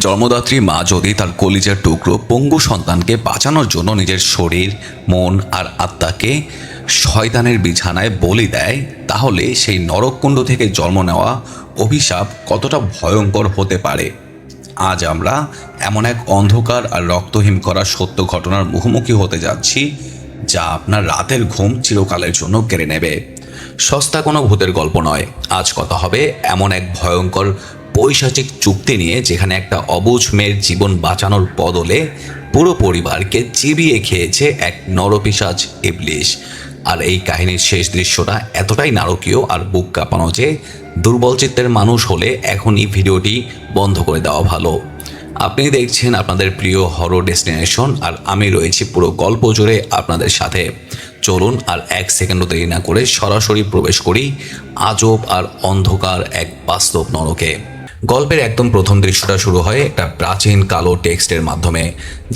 জন্মদাত্রী মা যদি তার কলিজার টুকরো পঙ্গু সন্তানকে বাঁচানোর জন্য নিজের শরীর, মন আর আত্মাকে শয়তানের বিছানায় বলি দেয়, তাহলে সেই নরককুণ্ড থেকে জন্ম নেওয়া অভিশাপ কতটা ভয়ঙ্কর হতে পারে। আজ আমরা এমন এক অন্ধকার আর রক্তহীন করা সত্য ঘটনার মুখোমুখি হতে যাচ্ছি, যা আপনার রাতের ঘুম চিরকালের জন্য কেড়ে নেবে। সস্তা কোনো ভূতের গল্প নয়। আজ কথা হবে এমন এক ভয়ঙ্কর পৈশাচিক চুক্তি নিয়ে, যেখানে একটা অবুঝ মেয়ের জীবন বাঁচানোর বদলে পুরো পরিবারকে চিবিয়ে খেয়েছে এক নরপিশাচ ইবলিশ। আর এই কাহিনীর শেষ দৃশ্যটা এতটাই নারকীয় আর বুক কাঁপানো যে দুর্বল চিত্তের মানুষ হলে এখনই ভিডিওটি বন্ধ করে দেওয়া ভালো। আপনি দেখছেন আপনাদের প্রিয় হরর ডেস্টিনেশন, আর আমি রয়েছি পুরো গল্প জুড়ে আপনাদের সাথে। চলুন আর এক সেকেন্ডও দেরি না করে সরাসরি প্রবেশ করি আজব আর অন্ধকার এক বাস্তব নরকে। গল্পের একদম প্রথম দৃশ্যটা শুরু হয় একটা প্রাচীন কালো টেক্সটের মাধ্যমে,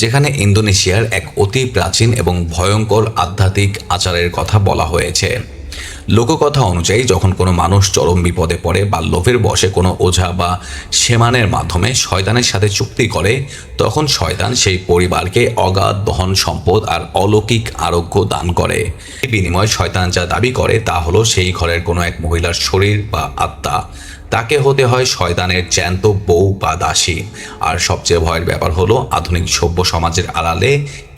যেখানে ইন্দোনেশিয়ার এক অতি প্রাচীন এবং ভয়ঙ্কর আধ্যাত্মিক আচারের কথা বলা হয়েছে। লোককথা অনুযায়ী যখন কোনো মানুষ চরম বিপদে পড়ে বা লোভের বশে কোনো ওঝা বা শেমানের মাধ্যমে শয়তানের সাথে চুক্তি করে, তখন শয়তান সেই পরিবারকে অগাধ ধন সম্পদ আর অলৌকিক আরোগ্য দান করে। এই বিনিময়ে শয়তান যা দাবি করে তা হলো সেই ঘরের কোনো এক মহিলার শরীর বা আত্মা। তাকে হতে হয় শয়তানের জ্যান্ত বউ বা দাসী। আর সবচেয়ে ভয়ের ব্যাপার হলো, আধুনিক সভ্য সমাজের আড়ালে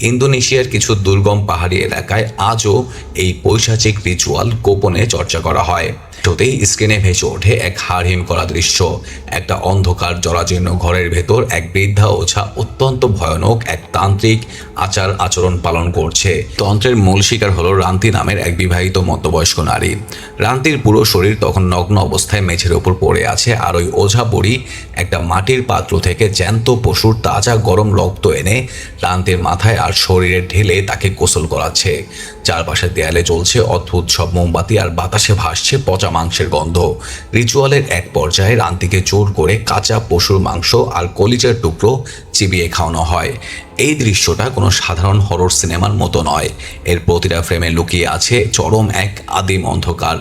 ইন্দোনেশিয়ার কিছু দুর্গম পাহাড়ি এলাকায় আজও এই পৈশাচিক রিচুয়াল গোপনে চর্চা করা হয়। সত্যিই স্ক্রিনে ভেসে ওঠে এক হাড়হিম করা দৃশ্য। একটা অন্ধকার জরাজীর্ণ ঘরের ভেতর এক বৃদ্ধা ওঝা অত্যন্ত ভয়ানক এক তান্ত্রিক আচার আচরণ পালন করছে। তন্ত্রের মূল শিকার হলো রান্তি নামের এক বিবাহিত মধ্যবয়স্ক নারী। রান্তির পুরো শরীর তখন নগ্ন অবস্থায় মেঝের ওপর পড়ে আছে, আর ওই ওঝা বুড়ি একটা মাটির পাত্র থেকে জ্যান্ত পশুর তাজা গরম রক্ত এনে রান্তির মাথায় আর শরীরে ঢেলে তাকে গোসল করাচ্ছে। চারপাশে দেয়ালে জ্বলছে অদ্ভুত সব মোমবাতি, আর বাতাসে ভাসছে পচা মাংসের গন্ধ। রিচুয়ালের এক পর্যায়ে রান্তিকে জোর করে কাঁচা পশুর মাংস আর কলিজার টুকরো চিবিয়ে খাওয়ানো হয়। এই দৃশ্যটা কোনো সাধারণ হরর সিনেমার মতো নয়। এর প্রতিটা ফ্রেমে লুকিয়ে আছে চরম এক আদিম অন্ধকার।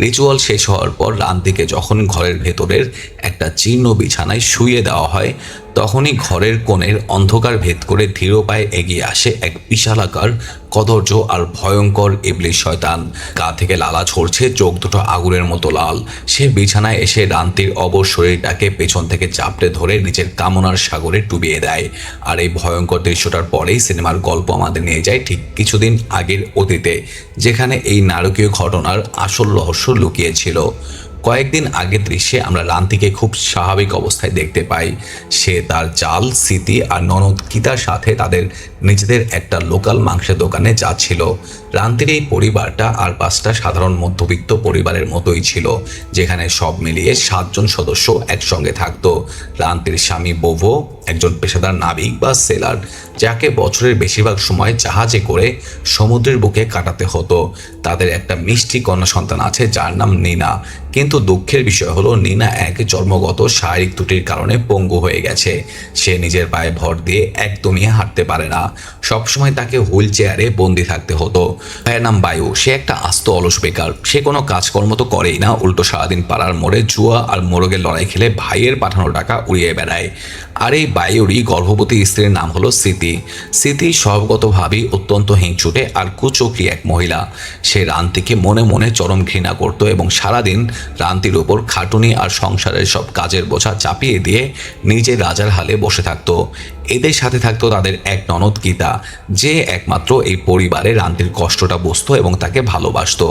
রিচুয়াল শেষ হওয়ার পর রান্তিকে যখন ঘরের ভেতরের একটা জীর্ণ বিছানায় শুইয়ে দেওয়া হয়, তখনই ঘরের কোণের অন্ধকার ভেদ করে ধীর পায়ে এগিয়ে আসে এক বিশালাকার কদর্য আর ভয়ঙ্কর ইবলিশ শয়তান। গা থেকে লালা ঝরছে, চোখ দুটো আগুনের মতো লাল। সে বিছানায় এসে রান্তির অবশ শরীরটাকে পেছন থেকে চাপড়ে ধরে নিজের কামনার সাগরে ডুবিয়ে দেয়। আর এই ভয়ঙ্কর দৃশ্যটার পরেই সিনেমার গল্প আমাদের নিয়ে যায় ঠিক কিছুদিন আগের অতীতে, যেখানে এই নারকীয় ঘটনার আসল রহস্য লুকিয়ে ছিল। কয়েকদিন আগের দৃশ্যে আমরা রান্তিকে খুব স্বাভাবিক অবস্থায় দেখতে পাই। সে তার জাল, স্মৃতি আর ননদ গীতার সাথে তাদের নিজেদের একটা লোকাল মাংসের দোকানে যাচ্ছিল। রান্তির এই পরিবারটা আর 5টা সাধারণ মধ্যবিত্ত পরিবারের মতোই ছিল, যেখানে সব মিলিয়ে 7 জন সদস্য একসঙ্গে থাকতো। রান্তির স্বামী বোভো একজন পেশাদার নাবিক বা সেলার, যাকে বছরের বেশিরভাগ সময় জাহাজে করে সমুদ্রের বুকে কাটাতে হতো। তাদের একটা মিষ্টি কন্যা সন্তান আছে যার নাম নিনা। কিন্তু দুঃখের বিষয় হলো, নিনা এক জন্মগত শারীরিক ত্রুটির কারণে পঙ্গু হয়ে গেছে। সে নিজের পায়ে ভর দিয়ে একদমই হাঁটতে পারে না। সবসময় তাকে হুইল চেয়ারে বন্দি থাকতে হতো। ভাইয়ের নাম বায়ু। সে একটা আস্ত অলস বেকার। সে কোনো কাজকর্ম তো করেই না, উল্টো সারাদিন পাড়ার মোড়ে জুয়া আর মোরগের লড়াই খেলে ভাইয়ের পাঠানো টাকা উড়িয়ে বেড়ায়। আর এই বায়ুরই গর্ভবতী স্ত্রীর নাম হলো স্মৃতি। স্মৃতি স্বভাবগতভাবেই অত্যন্ত হিংসুটে আর কুচক্রী এক মহিলা। সে রান্তিকে মনে মনে চরম ঘৃণা করত এবং সারাদিন রান্তির উপর খাটুনি আর সংসারের সব কাজের বোঝা চাপিয়ে দিয়ে নিজে রাজার হালে বসে থাকতো। এদের সাথে থাকতো তাদের এক ননদ গীতা, যে একমাত্র এই পরিবারে রান্তির কষ্টটা বুঝতো এবং তাকে ভালোবাসতো।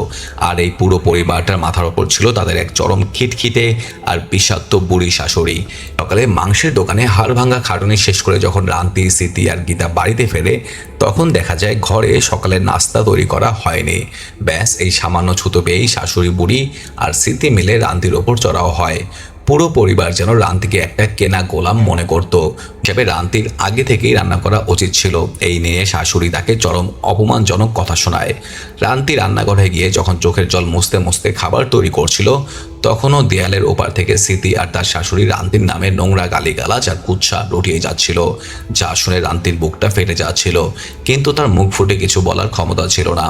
আর এই পুরো পরিবারটার মাথার ওপর ছিল তাদের এক চরম খিটখিটে আর বিষাক্ত বুড়ি শাশুড়ি। সকালে মাংসের দোকানে হাড় ভাঙা খাটুনি শেষ করে যখন রান্তি, স্মৃতি আর গীতা বাড়িতে ফেরে, তখন দেখা যায় ঘরে সকালের নাস্তা তৈরি করা হয়নি। ব্যাস এই সামান্য ছুতো পেয়েই শাশুড়ি, বুড়ি আর স্মৃতি মিলে রান্তির ওপর চড়াও হয়। পুরো পরিবার যেন রান্তিকে একটা কেনা গোলাম মনে করত। হিসেবে রান্তির আগে থেকেই রান্না করা উচিত ছিল। এই নিয়ে শাশুড়ি তাকে চরম অপমানজনক কথা শোনায়। রান্তি রান্নাঘরে গিয়ে যখন চোখের জল মুছতে মুছতে খাবার তৈরি করছিল, তখনও দেয়ালের ওপার থেকে স্মৃতি আর তার শাশুড়ি রান্তির নামে নোংরা গালিগালাজ আর কুৎসা রটিয়ে যাচ্ছিল, যা শুনে রান্তির বুকটা ফেটে যাচ্ছিল। কিন্তু তার মুখ ফুটে কিছু বলার ক্ষমতা ছিল না।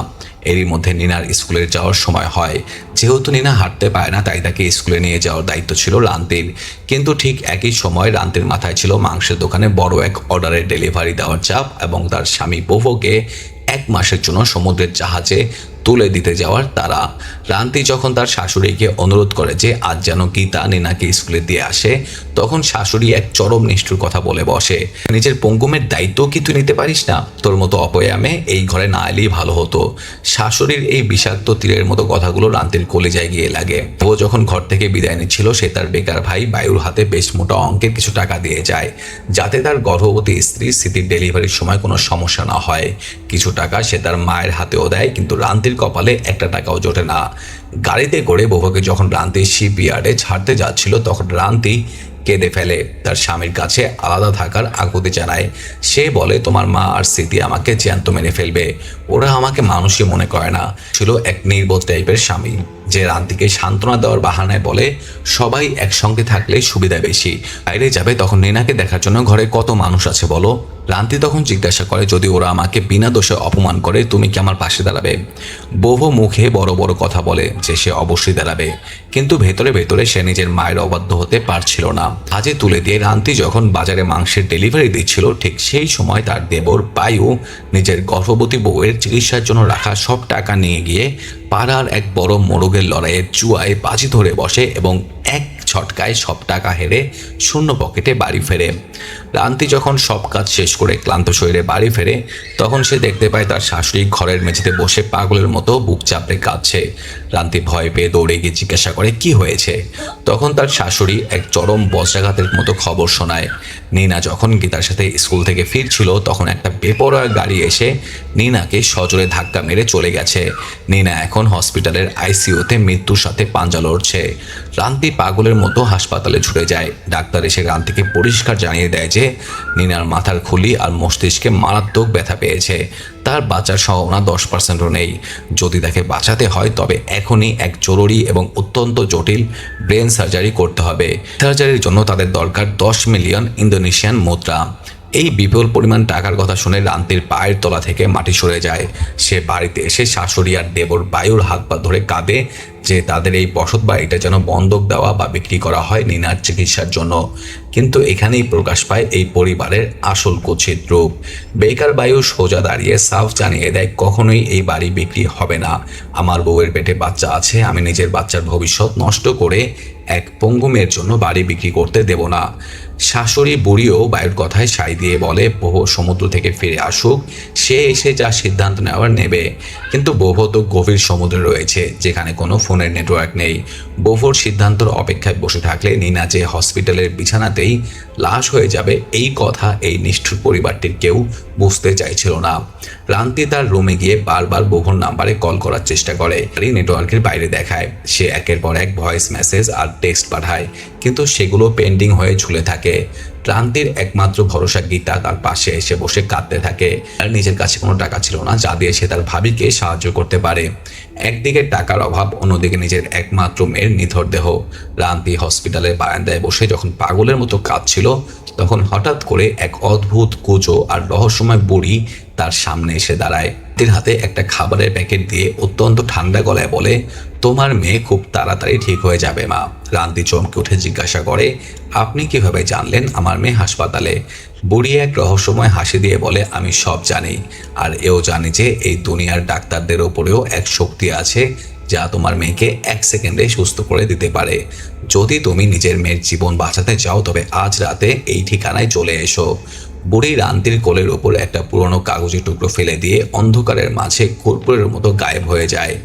এরই মধ্যে নিনার স্কুলে যাওয়ার সময় হয়। যেহেতু নিনা হাঁটতে পারে না, তাই তাকে স্কুলে নিয়ে যাওয়ার দায়িত্ব ছিল রান্তির। কিন্তু ঠিক একই সময় রান্তির মাথায় ছিল মাংসের দোকানে বড় এক অর্ডারের ডেলিভারি দেওয়ার চাপ এবং তার স্বামী বোভোকে 1 মাসের জন্য সমুদ্রের জাহাজে তুলে দিতে যাওয়ার তারা। রান্তি যখন তার শাশুড়িকে অনুরোধ করে যে আজ যেন গীতা নিনাকে স্কুলে দিয়ে আসে, তখন শাশুড়ি এক চরম নিষ্ঠুর কথা বলে বসে, নিজের পঙ্গুমের দায়িত্ব কি তুই নিতে পারিস না? তোর মতো অপয়ামে এই ঘরে না এলেই ভালো হতো। শাশুড়ির এই বিষাক্ত তীরের মতো কথাগুলো রান্তির কলিজায় গিয়ে লাগে। ও যখন ঘর থেকে বিদায় নিচ্ছিল, সে তার বেকার ভাই বায়ুর হাতে বেশ মোটা অঙ্কের কিছু টাকা দিয়ে যায়, যাতে তার গর্ভবতী স্ত্রী স্মৃতির ডেলিভারির সময় কোনো সমস্যা না হয়। কিছু টাকা সে তার মায়ের হাতেও দেয়, কিন্তু রান্তির কপালে একটা টাকাও জোটে না। গাড়িতে করে বোভোকে যখন রান্তি শিপইয়ার্ডে ছাড়তে যাচ্ছিল, তখন রান্তি কেঁদে ফেলে, তার স্বামীর কাছে আলাদা থাকার আকুতি জানায়। সে বলে, তোমার মা আর স্মৃতি আমাকে জ্যান্ত মেরে ফেলবে, ওরা আমাকে মানুষই মনে করে না। ছিল এক নির্বোধ টাইপের স্বামী, যে রান্তিকে সান্ত্বনা দেওয়ার বাহানায় বলে সবাই একসঙ্গে থাকলে সুবিধা বেশি, বাইরে যাবে তখন নিনাকে দেখার জন্য ঘরে কত মানুষ আছে বলো। রান্তি তখন জিজ্ঞাসা করে, যদি ওরা আমাকে বিনা দোষে অপমান করে তুমি কি আমার পাশে দাঁড়াবে? বোভো মুখে বড় বড় কথা বলে যে সে অবশ্যই দাঁড়াবে, কিন্তু ভেতরে ভেতরে সে নিজের মায়ের অবাধ্য হতে পারছিল না। কাজে তুলে দিয়ে রান্তি যখন বাজারে মাংসের ডেলিভারি দিচ্ছিল, ঠিক সেই সময় তার দেবর বায়ু নিজের গর্ভবতী বউয়ের চিকিৎসার জন্য রাখা সব টাকা নিয়ে গিয়ে পাড়ার এক বড় মোরগের লড়াইয়ের জুয়ায় বাজি ধরে বসে এবং এক ছটকায় সব টাকা হেরে শূন্য পকেটে বাড়ি ফেরে। রান্তি যখন সব কাজ শেষ করে ক্লান্ত শরীরে বাড়ি ফেরে, তখন সে দেখতে পায় তার শাশুড়ি ঘরের মেঝেতে বসে পাগলের মতো বুক চাপড়ে কাঁদছে। রান্তি ভয় পেয়ে দৌড়ে গিয়ে জিজ্ঞাসা করে কি হয়েছে। তখন তার শাশুড়ি এক চরম বজ্রাঘাতের মতো খবর শোনায়। নিনা যখন গীতার সাথে স্কুল থেকে ফিরছিল, তখন একটা বেপরোয়া গাড়ি এসে নিনাকে সজোরে ধাক্কা মেরে চলে গেছে। নিনা এখন হসপিটালের আইসিইউতে মৃত্যুর সাথে পাঞ্জা লড়ছে। রান্তি পাগলের মতো হাসপাতালে ছুটে যায়। ডাক্তার এসে রান্তিকে পরিষ্কার জানিয়ে দেয় যে নিনার মাথার খুলি আর মস্তিষ্কে মারাত্মক ব্যথা পেয়েছে, তার বাঁচার সম্ভাবনা 10%ও নেই। যদি তাকে বাঁচাতে হয় তবে এখনই এক জরুরি এবং অত্যন্ত জটিল ব্রেন সার্জারি করতে হবে। সার্জারির জন্য তাদের দরকার 10 মিলিয়ন ইন্দোনেশিয়ান মুদ্রা। এই বিপুল পরিমাণ টাকার কথা শুনে রান্তির পায়ের তলা থেকে মাটি সরে যায়। সে বাড়িতে এসে শাশুড়ি আর দেবর বায়ুর হাত পা ধরে কাঁদে যে তাদের এই বসত বাড়িটা যেন বন্ধক দেওয়া বা বিক্রি করা হয় নিনার চিকিৎসার জন্য। কিন্তু এখানেই প্রকাশ পায় এই পরিবারের আসল কুৎসিত রূপ। বেকার বায়ু সোজা দাঁড়িয়ে সাফ জানিয়ে দেয়, কখনোই এই বাড়ি বিক্রি হবে না। আমার বউয়ের পেটে বাচ্চা আছে, আমি নিজের বাচ্চার ভবিষ্যৎ নষ্ট করে এক পঙ্গু মেয়ের জন্য বাড়ি বিক্রি করতে দেব না। শাশুড়ি বুড়িও বায়ুর কথায় সাই দিয়ে বলে, বোভো সমুদ্র থেকে ফিরে আসুক, সে এসে যা সিদ্ধান্ত নেওয়ার নেবে। কিন্তু বোভো তো গভীর সমুদ্রে রয়েছে, যেখানে কোনো ফোনের নেটওয়ার্ক নেই। বোভোর সিদ্ধান্তর অপেক্ষায় বসে থাকলে নিনা যে হসপিটালের বিছানাতেই লাশ হয়ে যাবে, এই কথা এই নিষ্ঠুর পরিবারটির কেউ বুঝতে চাইছিল না। রান্তি তার রুমে গিয়ে বারবার বোভোর নাম্বারে কল করার চেষ্টা করে, নেটওয়ার্কের বাইরে দেখায়। সে একের পর এক ভয়েস মেসেজ আর টেক্সট পাঠায়, কিন্তু সেগুলো পেন্ডিং হয়ে ঝুলে থাকে। রান্তির একমাত্র ভরসা গীতা তার পাশে এসে বসে কাঁদতে থাকে। আর নিজের কাছে কোনো টাকা ছিল না যা দিয়ে সে তার ভাবিকে সাহায্য করতে পারে। একদিকে টাকার অভাব, অন্যদিকে নিজের একমাত্র মেয়ের নিথর দেহ। রান্তি হসপিটালের বারান্দায় বসে যখন পাগলের মতো কাঁদছিল, তখন হঠাৎ করে এক অদ্ভুত কুচো আর রহস্যময় বুড়ি তার সামনে এসে দাঁড়ায়। তার হাতে একটা খাবারের প্যাকেট দিয়ে অত্যন্ত ঠান্ডা গলায় বলে, তোমার মেয়ে খুব তাড়াতাড়ি ঠিক হয়ে যাবে মা। রান্তি চমকে উঠে জিজ্ঞাসা করে, আপনি কিভাবে জানলেন আমার মেয়ে হাসপাতালে? বুড়ি এক রহস্যময় হাসি দিয়ে বলে, আমি সব জানি, আর এও জানি যে এই দুনিয়ার ডাক্তারদের ওপরেও এক শক্তি আছে যা তোমার মেয়েকে 1 সেকেন্ডে সুস্থ করে দিতে পারে। যদি তুমি নিজের মেয়ের জীবন বাঁচাতে চাও তবে আজ রাতে এই ঠিকানায় চলে এসো। বুড়ি রান্তির কোলের ওপর একটা পুরনো কাগজের টুকরো ফেলে দিয়ে অন্ধকারের মাঝে কর্পূরের মতো গায়েব হয়ে যায়।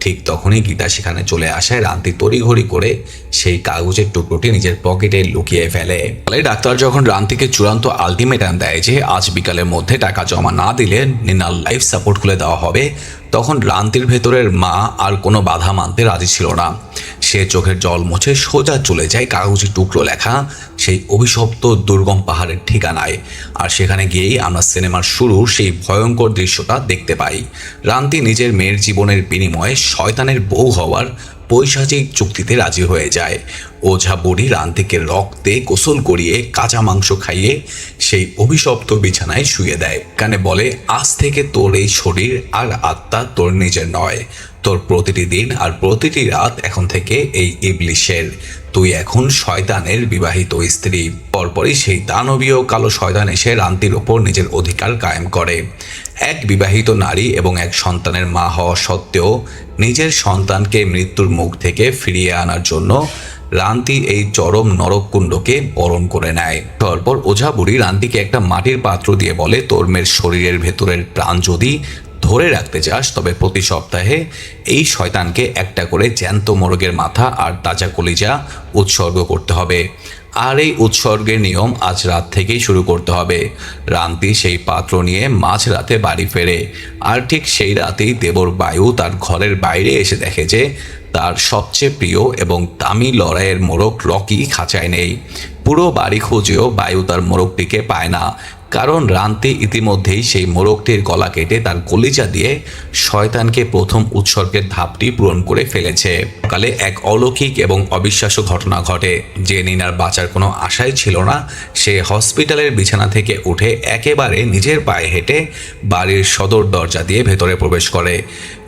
ঠিক তখনই গীতা সেখানে চলে আসায় রান্তি তড়িঘড়ি করে সেই কাগজের টুকরোটি নিজের পকেটে লুকিয়ে ফেলে। ফলে ডাক্তার যখন রান্তিকে চূড়ান্ত আলটিমেটাম দেয় যে আজ বিকালের মধ্যে টাকা জমা না দিলে নিনার লাইফ সাপোর্ট খুলে দেওয়া হবে, তখন রান্তির ভেতরের মা আর কোনো বাধা মানতে রাজি ছিল না। সে চোখের জল মুছে সোজা চলে যায় কাগজের টুকরো লেখা সেই অভিশপ্ত দুর্গম পাহাড়ের ঠিকানায়। আর সেখানে গিয়েই আমরা সিনেমার শুরুর সেই ভয়ঙ্কর দৃশ্যটা দেখতে পাই। রান্তি নিজের মেয়ের জীবনের বিনিময়ে শয়তানের বউ হওয়ার পৈশাচিক চুক্তিতে রাজি হয়ে যায়। ওঝা বুড়ি রান্তিকে রক্তে গোসল করিয়ে কাঁচা মাংস খাইয়ে সেই অভিশপ্ত বিছানায় শুয়ে দেয়। কানে বলে, আজ থেকে তোর এই শরীর আর আত্মা তোর নিজের নয়। তোর প্রতিটি দিন আর প্রতিটি রাত এখন থেকে এই ইবলিশের। তুই এখন শয়তানের বিবাহিত স্ত্রী। পরপরই সেই দানবীয় কালো শয়তান এসে রান্তির ওপর নিজের অধিকার কায়েম করে। এক বিবাহিত নারী এবং এক সন্তানের মা হওয়া সত্ত্বেও নিজের সন্তানকে মৃত্যুর মুখ থেকে ফিরিয়ে আনার জন্য রান্তি এই চরম নরককুণ্ডকে বরণ করে নেয়। তারপর ওঝা বুড়ি রান্তিকে একটা মাটির পাত্র দিয়ে বলে, তোর মেয়ের শরীরের ভেতরের প্রাণ যদি ধরে রাখতে চাস তবে প্রতি সপ্তাহে এই শয়তানকে একটা করে জ্যান্ত মোরগের মাথা আর তাজা কলিজা উৎসর্গ করতে হবে। আর এই উৎসর্গের নিয়ম আজ রাত থেকেই শুরু করতে হবে। রান্তি সেই পাত্র নিয়ে মাঝরাতে বাড়ি ফেরে। আর ঠিক সেই রাতেই দেবর বায়ু তার ঘরের বাইরে এসে দেখে যে তার সবচেয়ে প্রিয় এবং দামি লড়াইয়ের মোরগ রকি খাঁচায় নেই। পুরো বাড়ি খুঁজেও বায়ু তার মোরগটিকে পায় না, কারণ রান্তি ইতিমধ্যেই সেই মোরগটির গলা কেটে তার কলিজা দিয়ে শয়তানকে প্রথম উৎসর্গের ধাপটি পূরণ করে ফেলেছে। সকালে এক অলৌকিক এবং অবিশ্বাস্য ঘটনা ঘটে। যে নিনার বাঁচার কোনো আশাই ছিল না, সে হসপিটালের বিছানা থেকে উঠে একেবারে নিজের পায়ে হেঁটে বাড়ির সদর দরজা দিয়ে ভেতরে প্রবেশ করে।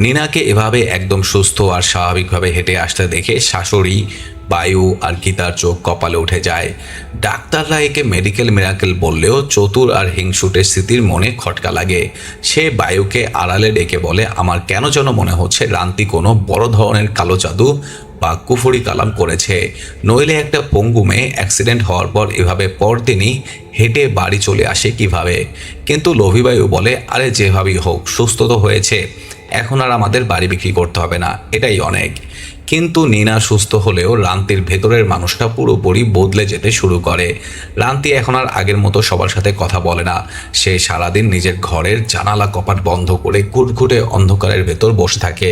নিনাকে এভাবে একদম সুস্থ আর স্বাভাবিকভাবে হেঁটে আসতে দেখে শাশুড়ি বায়ু আর গীতার চোখ কপালে উঠে যায়। ডাক্তাররা একে মেডিকেল মিরাকেল বললেও চতুর আর হিংসুটের স্মৃতির মনে খটকা লাগে। সে বায়ুকে আড়ালে ডেকে বলে, আমার কেন যেন মনে হচ্ছে রান্তি কোনো বড় ধরনের কালো জাদু বা কুফরি কালাম করেছে, নইলে একটা পঙ্গু মেয়ে অ্যাক্সিডেন্ট হওয়ার পর এভাবে পরদিনই হেঁটে বাড়ি চলে আসে কিভাবে। কিন্তু লোভী বায়ু বলে, আরে যেভাবেই হোক সুস্থ তো হয়েছে, এখন আর আমাদের বাড়ি বিক্রি করতে হবে না, এটাই অনেক। কিন্তু নিনা সুস্থ হলেও রান্তির ভেতরের মানুষটা পুরোপুরি বদলে যেতে শুরু করে। রান্তি এখন আর আগের মতো সবার সাথে কথা বলে না। সে সারাদিন নিজের ঘরের জানালা কপাট বন্ধ করে ঘুটঘুটে অন্ধকারের ভেতর বসে থাকে।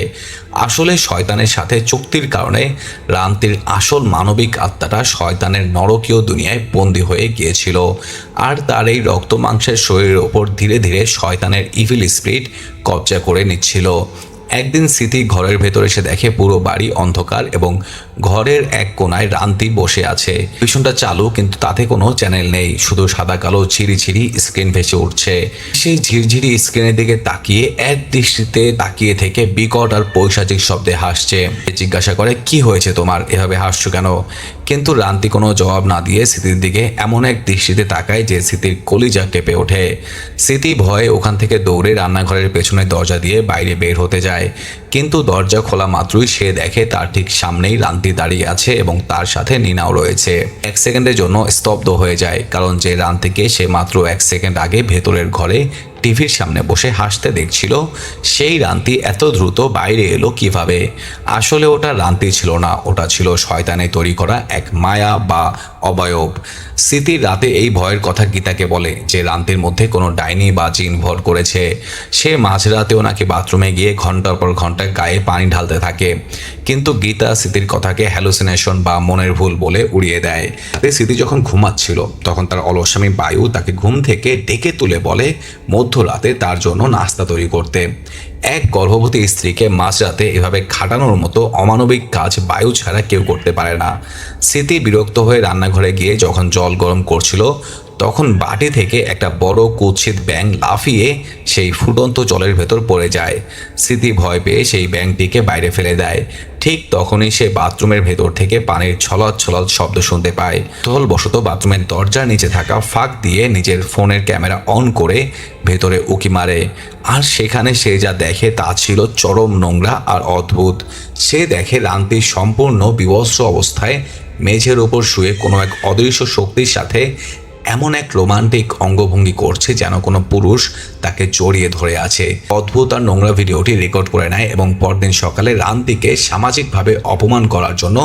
আসলে শয়তানের সাথে চুক্তির কারণে রান্তির আসল মানবিক আত্মাটা শয়তানের নরকীয় দুনিয়ায় বন্দী হয়ে গিয়েছিল। আর তার এই রক্ত মাংসের শরীরের ওপর ধীরে ধীরে শয়তানের ইভিল স্পিরিট কবজা করে নিচ্ছিল। একদিন স্মৃতি ঘরের ভেতর এসে দেখে পুরো বাড়ি অন্ধকার এবং ঘরের এক কোনায় রান্তি বসে আছে। টেলিভিশনটা চালু, কিন্তু তাতে কোনো চ্যানেল নেই, শুধু সাদা কালো ঝিরিঝিরি স্ক্রিন ভেসে উঠছে। সেই ঝিরঝিরি স্ক্রিনের দিকে তাকিয়ে এক দৃষ্টিতে তাকিয়ে থেকে বিকট আর পৈশাচিক শব্দে হাসছে। জিজ্ঞাসা করে, কি হয়েছে তোমার, এভাবে হাসছো কেন? কিন্তু রান্তি কোনো জবাব না দিয়ে স্মৃতির দিকে এমন এক দৃষ্টিতে তাকায় যে স্মৃতির কলিজা কেঁপে ওঠে। স্মৃতি ভয়ে ওখান থেকে দৌড়ে রান্নাঘরের পেছনে দরজা দিয়ে বাইরে বের হতে যায়। কিন্তু দরজা খোলা মাত্রই সে দেখে তার ঠিক সামনেই রান্তি দাঁড়িয়ে আছে এবং তার সাথে নিনাও রয়েছে। এক সেকেন্ডের জন্য স্তব্ধ হয়ে যায়, কারণ যে রান্তিকে সে মাত্র এক সেকেন্ড আগে ভেতরের ঘরে টিভির সামনে বসে হাসতে দেখছিল, সেই রান্তি এত দ্রুত বাইরে এলো কিভাবে? আসলে ওটা রান্তি ছিল না, ওটা ছিল শয়তানে তৈরি করা এক মায়া বা অবয়ব। স্মৃতির রাতে এই ভয়ের কথা গীতাকে বলে যে রান্তির মধ্যে কোনো ডাইনি বা জিন ভর করেছে। সে মাঝরাতেও নাকি বাথরুমে গিয়ে ঘন্টার পর ঘন্টা গায়ে পানি ঢালতে থাকে। কিন্তু গীতা স্মৃতির কথাকে হ্যালুসিনেশন বা মনের ভুল বলে উড়িয়ে দেয়। স্মৃতি যখন ঘুমাচ্ছিল তখন তার অলস্বামী বায়ু তাকে ঘুম থেকে ডেকে তুলে বলে মধ্যরাতে তার জন্য নাস্তা তৈরি করতে। এক গর্ভবতী স্ত্রীকে মাঝরাতে এভাবে খাটানোর মতো অমানবিক কাজ বায়ু ছাড়া কেউ করতে পারে না। স্মৃতি বিরক্ত হয়ে রান্নাঘরে গিয়ে যখন জল গরম করছিল তখন বাটি থেকে একটা বড় কুৎসিত ব্যাঙ লাফিয়ে সেই ফুটন্ত জলের ভেতর পড়ে যায়। স্মৃতি ভয় পেয়ে সেই ব্যাঙটিকে বাইরে ফেলে দেয়। ঠিক তখনই সে বাথরুমের ভেতর থেকে পানির ছলৎ ছলৎ শব্দ শুনতে পায়। কৌতূহলবশত বাথরুমের দরজার নিচে থাকা ফাঁক দিয়ে নিজের ফোনের ক্যামেরা অন করে ভেতরে উকি মারে। আর সেখানে সে যা দেখে তা ছিল চরম নোংরা আর অদ্ভুত। সে দেখে রান্তি সম্পূর্ণ বিবস্ত্র অবস্থায় মেঝের ওপর শুয়ে কোনো এক অদৃশ্য শক্তির সাথে এমন এক রোমান্টিক অঙ্গভঙ্গি করছে যেন কোনো পুরুষ তাকে জড়িয়ে ধরে আছে। অদ্ভুত আর নোংরা ভিডিওটি রেকর্ড করে নেয় এবং পরদিন সকালে রান্তিকে সামাজিকভাবে অপমান করার জন্য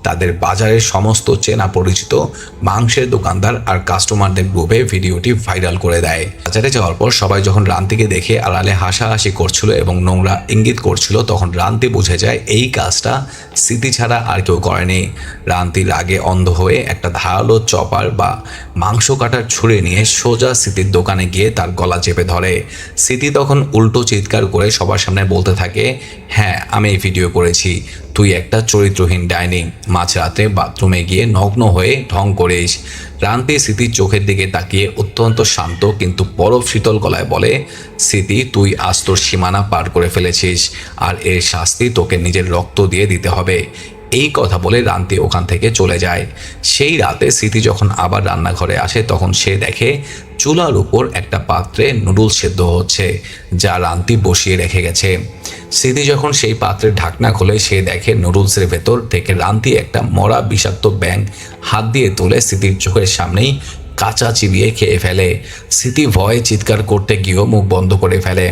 তাদের বাজারের সমস্ত চেনা পরিচিত মাংসের দোকানদার আর কাস্টমারদের গ্রুপে ভিডিওটি ভাইরাল করে দেয়। বাজারে যাওয়ার পর সবাই যখন রান্তিকে দেখে আড়ালে হাসাহাসি করছিল এবং নোংরা ইঙ্গিত করছিল, তখন রান্তি বুঝে যায় এই কাজটা স্মৃতি ছাড়া আর কেউ করেনি। রান্তি রাগে অন্ধ হয়ে একটা ধারালো চপার বা মাংস কাটার ছুরি নিয়ে সোজা স্মৃতির দোকানে গিয়ে তার গলা চেপে ধরে। স্মৃতি তখন উল্টো চিৎকার করে সবার সামনে বলতে থাকে, হ্যাঁ আমি এই ভিডিও করেছি, তুই একটা চরিত্রহীন ডাইনি, মাঝরাতে বাথরুমে গিয়ে নগ্ন হয়ে ঢং করিস। রান্তি স্মৃতির চোখের দিকে তাকিয়ে অত্যন্ত শান্ত কিন্তু বরফ শীতল গলায় বলে, স্মৃতি, তুই আজ তোর সীমানা পার করে ফেলেছিস, আর এর শাস্তি তোকে নিজের রক্ত দিয়ে দিতে হবে। এই কথা বলে রান্তি ওখান থেকে চলে যায়। সেই রাতে স্মৃতি যখন আবার রান্নাঘরে আসে তখন সে দেখে চুলার উপর একটা পাত্রে নুডলস সেদ্ধ হচ্ছে, যা রান্তি বসিয়ে রেখে গেছে। স্মৃতি যখন সেই পাত্রের ঢাকনা খোলে সে দেখে নুডলসের ভেতর থেকে রান্তি একটা মরা বিষাক্ত ব্যাঙ হাত দিয়ে তুলে স্মৃতির চোখের সামনেই কাঁচা চিবিয়ে খেয়ে ফেলে। স্মৃতি ভয়ে চিৎকার করতে গিয়েও মুখ বন্ধ করে ফেলে।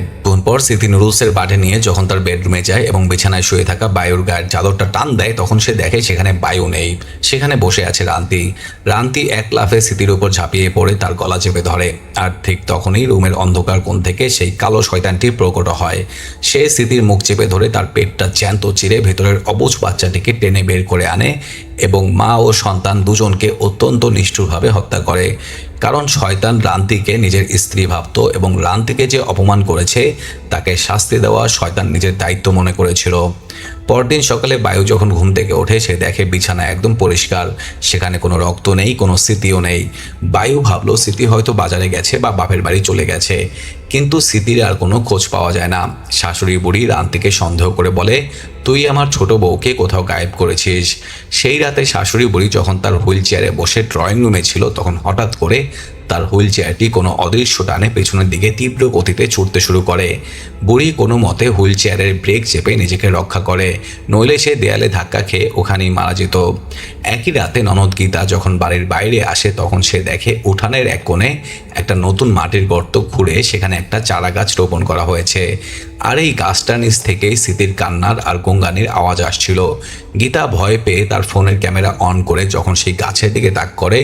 পর স্মৃতি নুডলসের বাটি নিয়ে যখন তার বেডরুমে যায় এবং বিছানায় শুয়ে থাকা বায়ুর গায়ের চাদরটা টান দেয় তখন সে দেখে সেখানে বায়ু নেই, সেখানে বসে আছে রান্তি। রান্তি এক লাফে স্মৃতির উপর ঝাঁপিয়ে পড়ে তার গলা চেপে ধরে, আর ঠিক তখনই রুমের অন্ধকার কোণ থেকে সেই কালো শয়তানটি প্রকট হয়। সে স্মৃতির মুখ চেপে ধরে তার পেটটা জ্যান্ত চিরে ভেতরের অবুঝ বাচ্চাটিকে টেনে বের করে আনে এবং মা ও সন্তান দুজনকে অত্যন্ত নিষ্ঠুরভাবে হত্যা করে। কারণ শয়তান রান্তিকে নিজের স্ত্রী ভাবত এবং রান্তিকে যে অপমান করেছে তাকে শাস্তি দেওয়া শয়তান নিজের দায়িত্ব মনে করেছিল। পরদিন সকালে বায়ু যখন ঘুম থেকে ওঠে সে দেখে বিছানা একদম পরিষ্কার, সেখানে কোনো রক্ত নেই, কোনো স্মৃতিও নেই। বায়ু ভাবলো স্মৃতি হয়তো বাজারে গেছে বা বাপের বাড়ি চলে গেছে, কিন্তু স্মৃতির আর কোনো খোঁজ পাওয়া যায় না। শাশুড়ি বুড়ি রান্তিকে সন্দেহ করে বলে, তুই আমার ছোট বউকে কোথাও গায়েব করেছিস। সেই রাতে শাশুড়ি বুড়ি যখন তার হুইল চেয়ারে বসে ড্রয়িং রুমে ছিল তখন হঠাৎ করে তার হুইল চেয়ারটি কোনো অদৃশ্য টানে পেছনের দিকে তীব্র গতিতে ছুটতে শুরু করে। বুড়ি কোনো মতে হুইল চেয়ারের ব্রেক চেপে নিজেকে রক্ষা করে, নইলে সে দেয়ালে ধাক্কা খেয়ে ওখানেই মারা যেত। একই রাতে ননদ গীতা যখন বাড়ির বাইরে আসে তখন সে দেখে উঠানের এক কোণে একটা নতুন মাটির গর্ত খুঁড়ে সেখানে একটা চারা গাছ রোপণ করা হয়েছে, আর এই গাছটার নিচ থেকেই স্মৃতির কান্নার আর গঙ্গানির আওয়াজ আসছিল। গীতা ভয় পেয়ে তার ফোনের ক্যামেরা অন করে যখন সেই গাছের দিকে তাক করে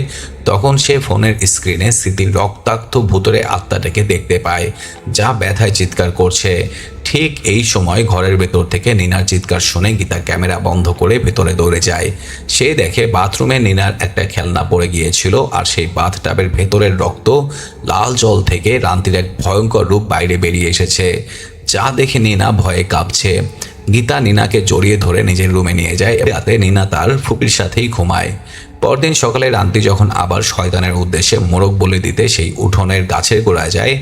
তখন সে ফোনের স্ক্রিনে স্মৃতির রক্তাক্ত ভুতুড়ে আত্মাটাকে দেখতে পায়, যা ব্যথায় চিৎকার করছে। ঠিক এই সময় ঘরের ভেতর থেকে নিনার চিৎকার শুনে গীতা ক্যামেরা বন্ধ করে ভেতরে দৌড়ে যায়। সে দেখে বাথরুমে নিনার একটা খেলনা পড়ে গিয়েছিল, আর সেই বাথটাবের ভেতরের রক্ত লাল জল থেকে রান্তির এক ভয়ঙ্কর রূপ বাইরে বেরিয়ে এসেছে, যা দেখে নিনা ভয়ে কাঁপছে। গীতা নিনাকে জড়িয়ে ধরে নিজের রুমে নিয়ে যায়। রাতে নিনা তার ফুপির সাথেই ঘুমায়। পরদিন সকালে রান্তি যখন আবার শয়তানের উদ্দেশ্যে মোরগ বলি দিতে সেই উঠোনের গাছের গোড়ায় যায়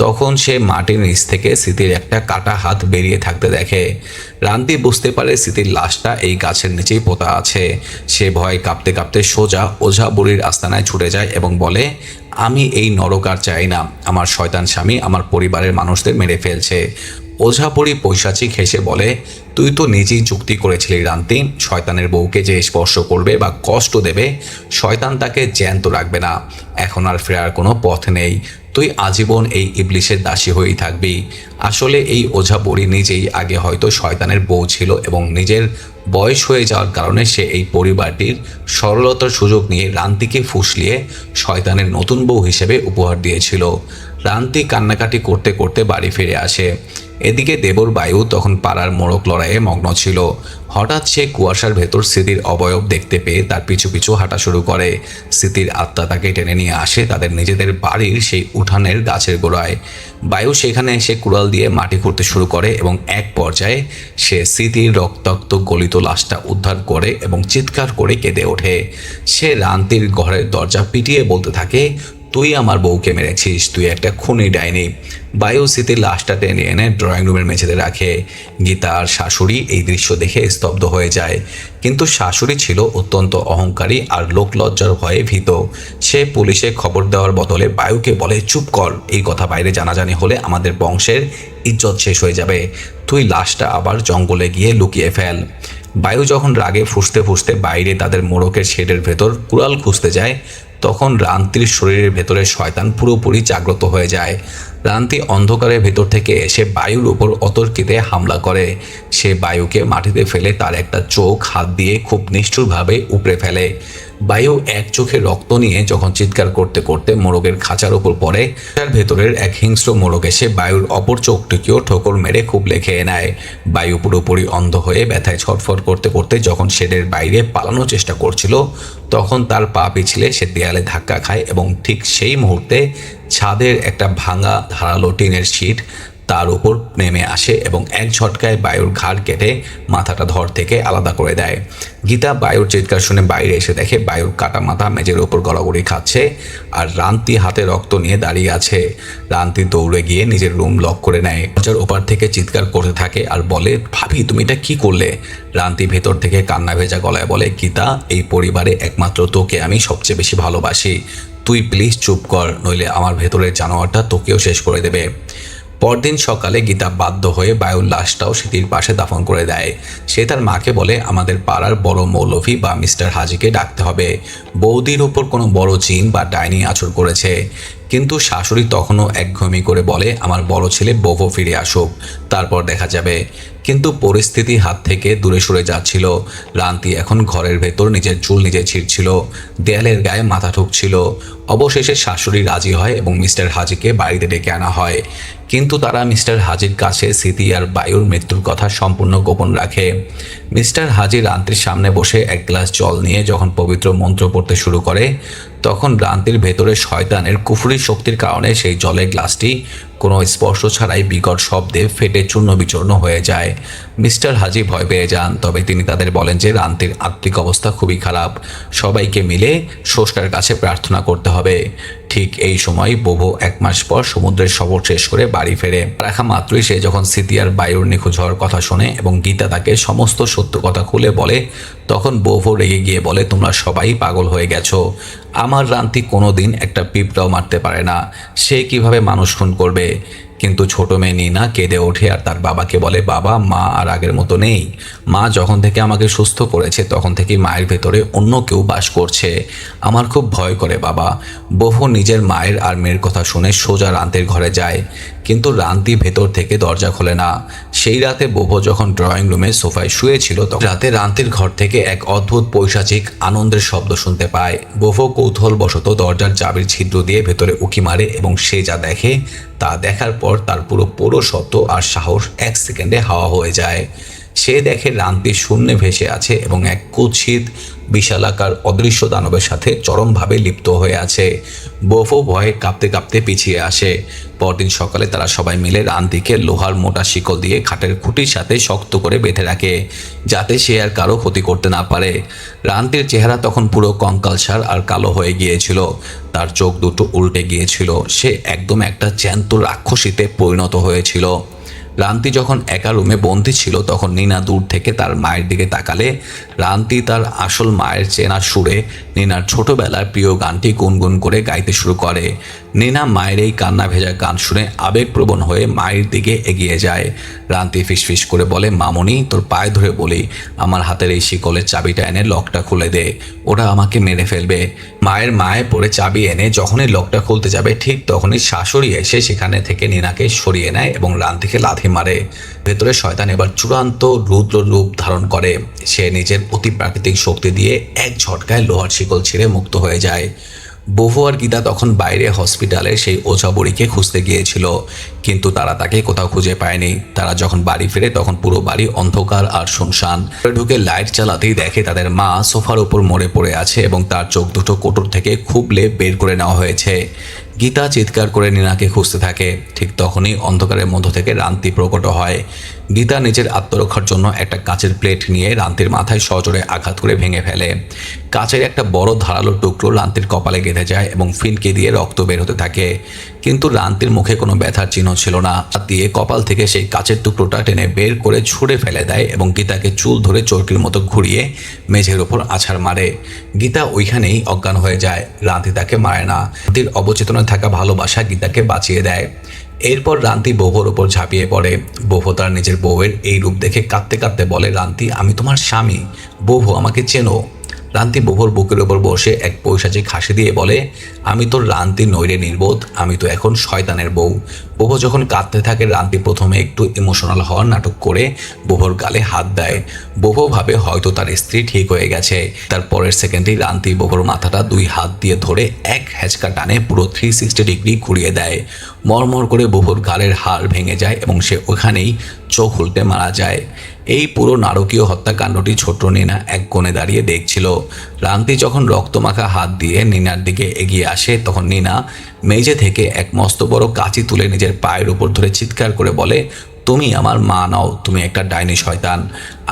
তখন সে মাটির নিচ থেকে স্মৃতির একটা কাটা হাত বেরিয়ে থাকতে দেখে। রান্তি বুঝতে পারে স্মৃতির লাশটা এই গাছের নিচেই পোতা আছে। সে ভয় কাঁপতে কাঁপতে সোজা ওঝা বুড়ির আস্তানায় ছুটে যায় এবং বলে, আমি এই নরক আর চাই না, আমার শয়তান স্বামী আমার পরিবারের মানুষদের মেরে ফেলছে। ওঝাপুরি পৈশাচিক হেসে বলে, তুই তো নিজেই চুক্তি করেছিলি রান্তি, শয়তানের বউকে যে স্পর্শ করবে বা কষ্ট দেবে শয়তান তাকে জ্যান্ত রাখবে না। এখন আর ফেরার কোনো পথ নেই, তুই আজীবন এই ইবলিশের দাসী হয়েই থাকবি। আসলে এই ওঝাপুরি নিজেই আগে হয়তো শয়তানের বউ ছিল এবং নিজের বয়স হয়ে যাওয়ার কারণে সে এই পরিবারটির সরলতার সুযোগ নিয়ে রান্তিকে ফুসলিয়ে শয়তানের নতুন বউ হিসেবে উপহার দিয়েছিল। রান্তি কান্নাকাটি করতে করতে বাড়ি ফিরে আসে। এদিকে দেবর বায়ু তখন পাড়ার মোড়ক লড়াইয়ে মগ্ন ছিল। হঠাৎ সে কুয়াশার ভেতর স্মৃতির অবয়ব দেখতে পেয়ে তার পিছু পিছু হাঁটা শুরু করে। স্মৃতির আত্মা তাকে টেনে নিয়ে আসে তাদের নিজেদের বাড়ির সেই উঠানের গাছের গোড়ায়। বায়ু সেখানে এসে কুড়াল দিয়ে মাটি খুঁড়তে শুরু করে এবং এক পর্যায়ে সে স্মৃতির রক্তাক্ত গলিত লাশটা উদ্ধার করে এবং চিৎকার করে কেঁদে ওঠে। সে রান্তির ঘরের দরজা পিটিয়ে বলতে থাকে, তুই আমার বউকে মেরেছিস, তুই একটা খুনি ডাইনি। বায়ু স্মৃতির লাশটা টেনে এনে ড্রয়িং রুমের মেঝেতে রাখে। গীতা আর শাশুড়ি এই দৃশ্য দেখে স্তব্ধ হয়ে যায়, কিন্তু শাশুড়ি ছিল অত্যন্ত অহংকারী আর লোকলজ্জার ভয়ে ভীত। সে পুলিশে খবর দেওয়ার বদলে বায়ুকে বলে, চুপ কর, এই কথা বাইরে জানাজানি হলে আমাদের বংশের ইজ্জত শেষ হয়ে যাবে, তুই লাশটা আবার জঙ্গলে গিয়ে লুকিয়ে ফেল। বায়ু যখন রাগে ফুঁসতে ফুঁসতে বাইরে তাদের মোড়কের শেডের ভেতর কুড়াল খুঁজতে যায় তখন রান্তির শরীরের ভেতরে শয়তান পুরোপুরি জাগ্রত হয়ে যায়। রান্তি অন্ধকারের ভেতর থেকে এসে বায়ুর উপর অতর্কিতে হামলা করে। সে বায়ুকে মাটিতে ফেলে তার একটা চোখ হাত দিয়ে খুব নিষ্ঠুরভাবে উপড়ে ফেলে। বায়ু এক চোখে রক্ত নিয়ে যখন চিৎকার করতে করতে মোরগের খাঁচার উপর পড়ে, তার ভেতরের এক হিংস্র মোরগ এসে বায়ুর অপর চোখটিকেও ঠোকর মেরে খুব লেখে নেয়। বায়ু পুরোপুরি অন্ধ হয়ে ব্যথায় ছটফট করতে করতে যখন শেডের বাইরে পালানোর চেষ্টা করছিল তখন তার পা পিছলে সে দেয়ালে ধাক্কা খায় এবং ঠিক সেই মুহূর্তে ছাদের একটা ভাঙা ধারালো টিনের শিট তার উপর নেমে আসে এবং এক ঝটকায় বায়ুর ঘাড় কেটে মাথাটা ধর থেকে আলাদা করে দেয়। গীতা বায়ুর চিৎকার শুনে বাইরে এসে দেখে বায়ুর কাটা মাথা মেঝের ওপর গড়াগড়ি খাচ্ছে আর রান্তি হাতে রক্ত নিয়ে দাঁড়িয়ে আছে। রান্তি দৌড়ে গিয়ে নিজের রুম লক করে নেয়, দরজার ওপার থেকে চিৎকার করতে থাকে আর বলে, ভাবি তুমি এটা কি করলে? রান্তি ভেতর থেকে কান্না ভেজা গলায় বলে, গীতা, এই পরিবারে একমাত্র তোকে আমি সবচেয়ে বেশি ভালোবাসি, তুই প্লিজ চুপ কর, নইলে আমার ভেতরের জানোয়ারটা তোকেও শেষ করে দেবে। পরদিন সকালে গীতা বাধ্য হয়ে বায়ুর লাশটাও স্মৃতির পাশে দাফন করে দেয়। সে তার মাকে বলে, আমাদের পাড়ার বড় মৌলভী বা মিস্টার হাজিকে ডাকতে হবে, বৌদির উপর কোনো বড় জিন বা ডাইনি আচর করেছে। কিন্তু শাশুড়ি তখনও একঘমি করে বলে, আমার বড় ছেলে বভো ফিরে আসুক, তারপর দেখা যাবে। কিন্তু পরিস্থিতি হাত থেকে দূরে সরে যাচ্ছিল। রান্তি এখন ঘরের ভেতর নিজের চুল নিজে ছিঁড়ছিল, দেয়ালের গায়ে মাথা ঠুকছিল। অবশেষে শাশুড়ি রাজি হয় এবং মিস্টার হাজিকে বাড়িতে ডেকে আনা হয়। কিন্তু তারা মিস্টার হাজির কাছে স্মৃতি আর বায়ুর মৃত্যুর কথা সম্পূর্ণ গোপন রাখে। মিস্টার হাজি রান্তির সামনে বসে এক গ্লাস জল নিয়ে যখন পবিত্র মন্ত্র পড়তে শুরু করে, তখন রান্তির ভেতরে শয়তানের কুফরি শক্তির কারণে সেই জলের গ্লাসটি কোনো স্পর্শ ছাড়াই বিকট শব্দে ফেটে চূর্ণ বিচূর্ণ হয়ে যায়। মিস্টার হাজি ভয় পেয়ে যান, তবে তিনি তাদের বলেন যে রান্তির আত্মিক অবস্থা খুবই খারাপ, সবাইকে মিলে স্রষ্টার কাছে প্রার্থনা করতে হবে। ঠিক এই সময় বভো 1 মাস পর সমুদ্রের সফর শেষ করে বাড়ি ফেরে। রাখা মাত্রই সে যখন স্মৃতি আর বায়ুর নিখোঁজ হওয়ার কথা শোনে এবং গীতা তাকে সমস্ত সত্য কথা খুলে বলে, তখন বভো রেগে গিয়ে বলে, তোমরা সবাই পাগল হয়ে গেছো, আমার রান্তি কোনোদিন একটা পিঁপড়াও মারতে পারে না, সে কিভাবে মানুষ খুন করবে? কিন্তু ছোট মেয়ে নিনা কেঁদে ওঠে আর তার বাবাকে বলে, বাবা, মা আর আগের মতো নেই, মা যখন থেকে আমাকে সুস্থ করেছে তখন থেকে মায়ের ভেতরে অন্য কেউ বাস করছে, আমার খুব ভয় করে বাবা। বভো নিজের মায়ের আর মেয়ের কথা শুনে সোজা রান্তির ঘরে যায়, কিন্তু রান্তি ভেতর থেকে দরজা খোলে না। সেই রাতে বভো যখন ড্রয়িং রুমে সোফায় শুয়েছিল, তখন রাতে রান্তির ঘর থেকে এক অদ্ভুত পৈশাচিক আনন্দের শব্দ শুনতে পায়। বভো কৌতূহলবশত দরজার চাবির ছিদ্র দিয়ে ভেতরে উঁকি মারে এবং সে যা দেখে তা দেখার পর তার পুরো পৌরসত্ব আর সাহস 1 সেকেন্ডে হাওয়া হয়ে যায়। সে দেখে রান্তি শূন্যে ভেসে আছে এবং এক কুৎসিত বিশালাকার অদৃশ্য দানবের সাথে চরমভাবে লিপ্ত হয়ে আছে। বভো ভয়ে কাঁপতে কাঁপতে পিছিয়ে আসে। পরদিন সকালে তারা সবাই মিলে রান্তিকে লোহার মোটা শিকল দিয়ে খাটের খুঁটির সাথে শক্ত করে বেঁধে রাখে, যাতে সে আর কারো ক্ষতি করতে না পারে। রান্তির চেহারা তখন পুরো কঙ্কালসার আর কালো হয়ে গিয়েছিল, তার চোখ দুটো উল্টে গিয়েছিল, সে একদম একটা জ্যান্ত রাক্ষসীতে পরিণত হয়েছিল। রান্তি যখন একা রুমে বন্দি ছিল, তখন নিনা দূর থেকে তার মায়ের দিকে তাকালে রান্তি তার আসল মায়ের চেনা সুরে নিনার ছোটবেলার প্রিয় গানটি গুনগুন করে গাইতে শুরু করে। নিনা মায়ের এই কান্না ভেজা গান শুনে আবেগপ্রবণ হয়ে মায়ের দিকে এগিয়ে যায়। রান্তি ফিসফিস করে বলে, মামনি, তোর পায়ে ধরে বলি, আমার হাতের এই শিকলের চাবিটা এনে লকটা খুলে দে, ওরা আমাকে মেরে ফেলবে। মায়ের মায়ে পড়ে চাবি এনে যখনই লকটা খুলতে যাবে, ঠিক তখনই শাশুড়ি এসে সেখানে থেকে নিনাকে সরিয়ে নেয় এবং রান্তিকে লাথি মারে। ভেতরে শয়তান এবার চূড়ান্ত রুদ্র রূপ ধারণ করে। সে নিজের অতি প্রাকৃতিক শক্তি দিয়ে এক ঝটকায় লোহার শিকল ছিঁড়ে মুক্ত হয়ে যায়। বভো আর গীতা তখন বাইরে হসপিটালে সেই ওঝা বুড়িকে খুঁজতে গিয়েছিল, কিন্তু তারা তাকে কোথাও খুঁজে পায়নি। তারা যখন বাড়ি ফিরে তখন পুরো বাড়ি অন্ধকার আর শুনশান। ঢুকে লাইট চালাতেই দেখে তাদের মা সোফার উপর মরে পড়ে আছে এবং তার চোখ দুটো কোটর থেকে খুবলে বের করে নেওয়া হয়েছে। গীতা চিৎকার করে নিনাকে খুঁজতে থাকে। ঠিক তখনই অন্ধকারের মধ্য থেকে রান্তি প্রকট হয়। গীতা নিজের আত্মরক্ষার জন্য একটা কাচের প্লেট নিয়ে রান্তির মাথায় সজোরে আঘাত করে ভেঙে ফেলে। কাচের একটা বড় ধারালো টুকরো রান্তির কপালে গেঁথে যায় এবং ফিনকে দিয়ে রক্ত বের হতে থাকে, কিন্তু রান্তির মুখে কোনো ব্যথার চিহ্ন ছিল না। হাত দিয়ে কপাল থেকে সেই কাচের টুকরোটা টেনে বের করে ছুঁড়ে ফেলে দেয় এবং গীতাকে চুল ধরে চরকির মতো ঘুরিয়ে মেঝের ওপর আছাড় মারে। গীতা ওইখানেই অজ্ঞান হয়ে যায়। রান্তি তাকে মারে না, রান্তির অবচেতনে থাকা ভালোবাসা গীতাকে বাঁচিয়ে দেয়। এরপর রান্তি বভোর ওপর ঝাঁপিয়ে পড়ে। বভো তার নিজের বউয়ের এই রূপ দেখে কাঁদতে কাঁদতে বলে, রান্তি, আমি তোমার স্বামী, বভো আমাকে চেনো। রান্তি বভোর বুকের ওপর বসে এক পৈশাচিক হাসি দিয়ে বলে, আমি তোর রান্তি নইরে নির্বোধ, আমি তো এখন শয়তানের বউ। বভো যখন কাঁদতে থাকে, রান্তি প্রথমে একটু ইমোশনাল হওয়ার নাটক করে বভোর গালে হাত দেয়। বভো ভাবে হয়তো তার স্ত্রী ঠিক হয়ে গেছে। তার পরের সেকেন্ডেই রান্তি বভোর মাথাটা 2 হাত দিয়ে ধরে এক হ্যাচকা টানে পুরো 360 ডিগ্রি ঘুরিয়ে দেয়। মরমর করে বভোর গালের হাড় ভেঙে যায় এবং সে ওখানেই চোখ উল্টে মারা যায়। এই পুরো নারকীয় হত্যাকাণ্ডটি ছোট্ট নিনা এক কোণে দাঁড়িয়ে দেখছিল। রান্তি যখন রক্তমাখা হাত দিয়ে নিনার দিকে এগিয়ে আসে তখন নিনা মেঝে থেকে এক মস্ত বড় কাঁচি তুলে নিজের পায়ের উপর ধরে চিৎকার করে বলে, তুমি আমার মা নও, তুমি একটা ডাইনি শয়তান।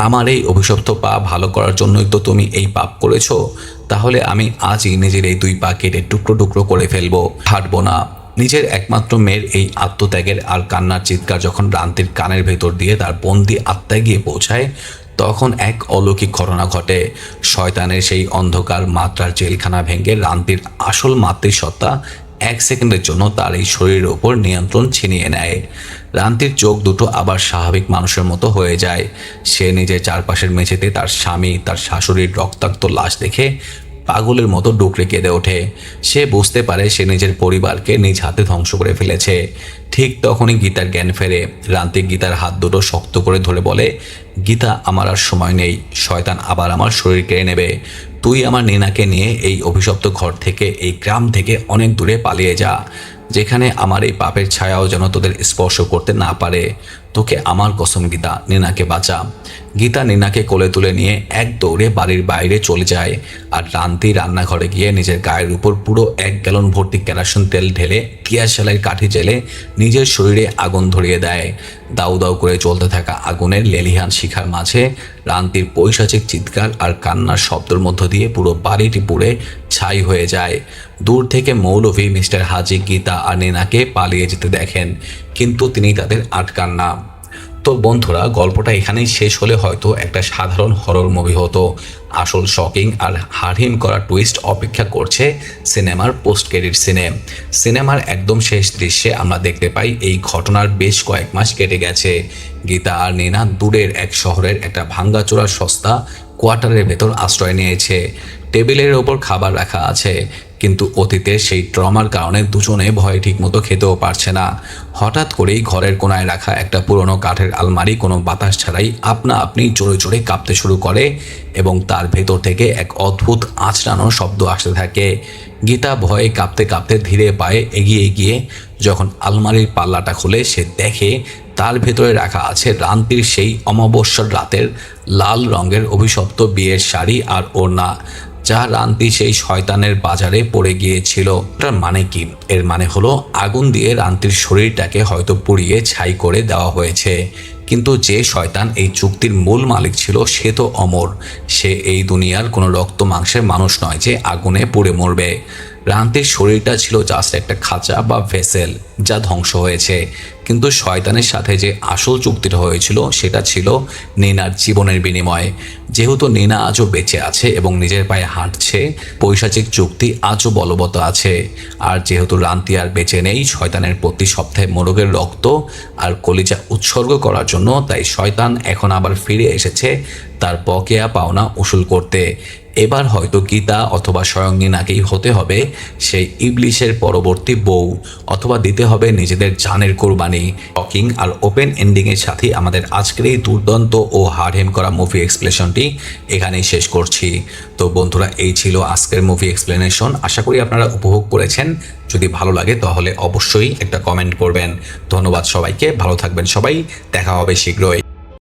আমার এই অভিশপ্ত পা ভালো করার জন্যই তো তুমি এই পাপ করেছো। তাহলে আমি আজই নিজের এই 2 পা কেটে টুকরো টুকরো করে ফেলবো, হাঁটবো না। নিজের একমাত্র মেয়ের এই আত্মত্যাগের আর কান্নার চিৎকার যখন রান্তির কানের ভেতর দিয়ে তার বন্দি আত্মায় গিয়ে পৌঁছায়, তখন এক অলৌকিক ঘটনা ঘটে। শয়তানের সেই অন্ধকার মাত্রার জেলখানা ভেঙে রান্তির আসল মাতৃসত্তা 1 সেকেন্ডের জন্য তার এই শরীরের ওপর নিয়ন্ত্রণ ছিনিয়ে নেয়। রান্তির চোখ দুটো আবার স্বাভাবিক মানুষের মতো হয়ে যায়। সে নিজের চারপাশের মেঝেতে তার স্বামী, তার শাশুড়ির রক্তাক্ত লাশ দেখে পাগলের মতো ডুকরে কেঁদে ওঠে। সে বুঝতে পারে সে নিজের পরিবারকে নিজ হাতে ধ্বংস করে ফেলেছে। ঠিক তখনই গীতার জ্ঞান ফেরে। রান্তি গীতার হাত দুটো শক্ত করে ধরে বলে, গীতা, আমার আর সময় নেই। শয়তান আবার আমার শরীর কেড়ে নেবে। তুই আমার নিনাকে নিয়ে এই অভিশপ্ত ঘর থেকে, এই গ্রাম থেকে অনেক দূরে পালিয়ে যা, যেখানে আমার এই পাপের ছায়াও যেন তোদের স্পর্শ করতে না পারে। তোকে আমার কসম গীতা, নিনাকে বাঁচা। গীতা নিনাকে কোলে তুলে নিয়ে এক দৌড়ে বাড়ির বাইরে চলে যায়। আর রান্তি রান্নাঘরে গিয়ে নিজের গায়ের উপর পুরো 1 গ্যালন ভর্তি কেরোসিন তেল ঢেলে টিয়াশালের কাঠি জেলে নিজের শরীরে আগুন ধরিয়ে দেয়। দাউ দাউ করে চলতে থাকা আগুনের লেলিহান শিখার মাঝে রান্তির পৈশাচিক চিৎকার আর কান্নার শব্দের মধ্য দিয়ে পুরো বাড়িটি পুড়ে ছাই হয়ে যায়। দূর থেকে মৌলভী মিস্টার হাজি গীতা আর নিনাকে পালিয়ে যেতে দেখেন, কিন্তু তিনি তাদের আটকান না। তো বন্ধুরা, গল্পটা এখানেই শেষ হলে হয়তো একটা সাধারণ হরর মুভি হতো। আসল শকিং আর হাড়হিম করা টুইস্ট অপেক্ষা করছে সিনেমার পোস্ট ক্রেডিট সিনে। সিনেমার একদম শেষ দৃশ্যে আমরা দেখতে পাই এই ঘটনার বেশ কয়েক মাস কেটে গেছে। গীতা আর নিনা দূরের এক শহরের একটা ভাঙ্গাচোরা সস্তা কোয়ার্টারের ভেতর আশ্রয় নিয়েছে। টেবিলের ওপর খাবার রাখা আছে, কিন্তু অতীতের সেই ট্রমার কারণে দুজনে ভয়ে ঠিকমতো খেতেও পারছে না। হঠাৎ করেই ঘরের কোনায় রাখা একটা পুরনো কাঠের আলমারি কোনো বাতাস ছাড়াই আপনা আপনি জোরে জোরে কাঁপতে শুরু করে এবং তার ভেতর থেকে এক অদ্ভুত আঁচড়ানো শব্দ আসতে থাকে। গীতা ভয়ে কাঁপতে কাঁপতে ধীরে পায়ে এগিয়ে গিয়ে যখন আলমারির পাল্লাটা খুলে সে দেখে তার ভেতরে রাখা আছে রান্তির সেই অমাবস্যার রাতের লাল রঙের অভিশপ্ত বিয়ের শাড়ি আর ওড়না, যা রান্তি সেই শয়তানের বাজারে পড়ে গিয়েছিল। এটার মানে কি? এর মানে হলো আগুন দিয়ে রান্তির শরীরটাকে হয়তো পুড়িয়ে ছাই করে দেওয়া হয়েছে। কিন্তু যে শয়তান এই চুক্তির মূল মালিক ছিল সে তো অমর। সে এই দুনিয়ার কোনো রক্ত মাংসের মানুষ নয় যে আগুনে পুড়ে মরবে। রান্তির শরীরটা ছিল জাস্ট একটা খাঁচা বা ভেসেল যা ধ্বংস হয়েছে, কিন্তু শয়তানের সাথে যে আসল চুক্তিটা হয়েছিল সেটা ছিল নিনার জীবনের বিনিময়ে। যেহেতু নিনা আজও বেঁচে আছে এবং নিজের পায়ে হাঁটছে, পৈশাচিক চুক্তি আজও বলবৎ আছে। আর যেহেতু রান্তি আর বেঁচে নেই শয়তানের প্রতি সপ্তাহে মোরগের রক্ত আর কলিজা উৎসর্গ করার জন্য, তাই শয়তান এখন আবার ফিরে এসেছে তার বকেয়া পাওনা উসুল করতে। এবার হয়তো গীতা অথবা স্বয়ং নিনাকেই হতে হবে সেই ইবলিশের পরবর্তী বউ, অথবা দিতে হবে নিজেদের জানের কোরবানি। টকিং আর ওপেন এন্ডিংয়ের সাথে আমাদের আজকের এই দুর্দান্ত ও হাড়হিম করা মুভি এক্সপ্লেনেশনটি এখানেই শেষ করছি। তো বন্ধুরা, এই ছিল আজকের মুভি এক্সপ্লেনেশন। আশা করি আপনারা উপভোগ করেছেন। যদি ভালো লাগে তাহলে অবশ্যই একটা কমেন্ট করবেন। ধন্যবাদ সবাইকে, ভালো থাকবেন সবাই, দেখা হবে শীঘ্রই।